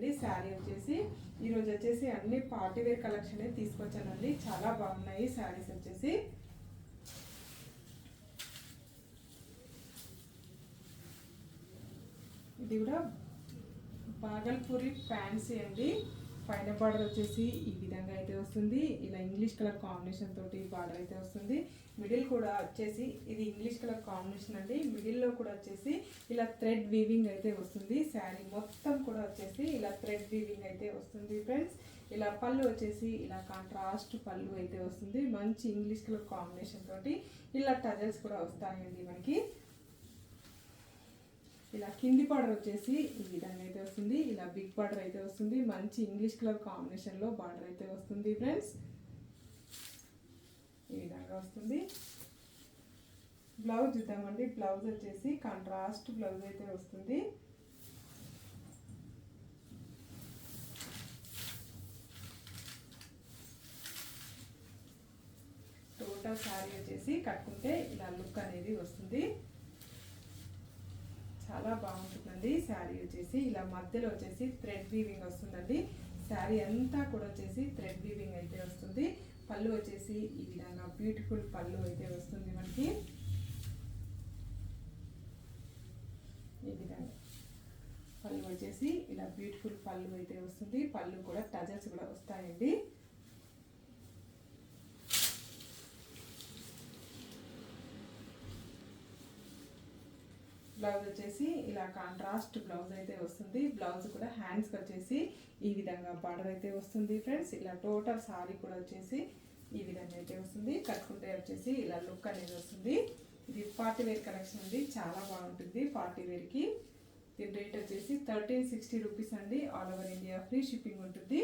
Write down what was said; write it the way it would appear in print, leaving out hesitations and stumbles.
అండి. శారీ వచ్చేసి ఈరోజు వచ్చేసి అన్ని పార్టీ వేర్ కలెక్షన్ తీసుకొచ్చానండి. చాలా బాగున్నాయి శారీస్ వచ్చేసి. ఇది కూడా బాగల్పూరి ఫ్యాన్సీ అండి. పైన బార్డర్ వచ్చేసి ఈ విధంగా అయితే వస్తుంది. ఇలా ఇంగ్లీష్ కలర్ కాంబినేషన్ తోటి బార్డర్ అయితే వస్తుంది. మిడిల్ కూడా వచ్చేసి ఇది ఇంగ్లీష్ కలర్ కాంబినేషన్ అండి. మిడిల్లో కూడా వచ్చేసి ఇలా థ్రెడ్ వీవింగ్ అయితే వస్తుంది. శారీ మొత్తం కూడా వచ్చేసి ఇలా థ్రెడ్ వీవింగ్ అయితే వస్తుంది ఫ్రెండ్స్. ఇలా పళ్ళు వచ్చేసి ఇలా కాంట్రాస్ట్ పళ్ళు అయితే వస్తుంది. మంచి ఇంగ్లీష్ కలర్ కాంబినేషన్ తోటి ఇలా టజల్స్ కూడా వస్తాయండి మనకి. ఇలా కింది బార్డర్ వచ్చేసి ఈ విధంగా అయితే వస్తుంది. ఇలా బిగ్ బార్డర్ అయితే వస్తుంది. మంచి ఇంగ్లీష్ కలర్ కాంబినేషన్లో బార్డర్ అయితే వస్తుంది ఫ్రెండ్స్. ఈ విధంగా వస్తుంది. బ్లౌజ్ చూద్దామండి. బ్లౌజ్ వచ్చేసి కాంట్రాస్ట్ బ్లౌజ్ అయితే వస్తుంది. టోటల్ శారీ వచ్చేసి కట్టుకుంటే ఇలా లుక్ అనేది వస్తుంది. చాలా బాగుంటుందండి. శారీ వచ్చేసి ఇలా మధ్యలో వచ్చేసి థ్రెడ్ వీవింగ్ వస్తుందండి. శారీ అంతా కూడా వచ్చేసి థ్రెడ్ వీవింగ్ అయితే వస్తుంది. పళ్ళు వచ్చేసి ఈ విధంగా బ్యూటిఫుల్ పళ్ళు అయితే వస్తుంది మనకి. ఈ విధంగా పళ్ళు వచ్చేసి ఇలా బ్యూటిఫుల్ పళ్ళు అయితే వస్తుంది. పళ్ళు కూడా టజల్స్ కూడా వస్తాయండి. బ్లౌజ్ వచ్చేసి ఇలా కాంట్రాస్ట్ బ్లౌజ్ అయితే వస్తుంది. బ్లౌజ్ కూడా హ్యాండ్స్కి వచ్చేసి ఈ విధంగా బార్డర్ అయితే వస్తుంది ఫ్రెండ్స్. ఇలా టోటల్ సారీ కూడా వచ్చేసి ఈ విధంగా అయితే వస్తుంది. కట్టుకుంటే వచ్చేసి ఇలా లుక్ అనేది వస్తుంది. ఇది పార్టీ వేర్ కలెక్షన్ అండి. చాలా బాగుంటుంది పార్టీ వేర్కి. దీని రేట్ వచ్చేసి 1360 రూపీస్ అండి. All over India free shipping ఉంటుంది.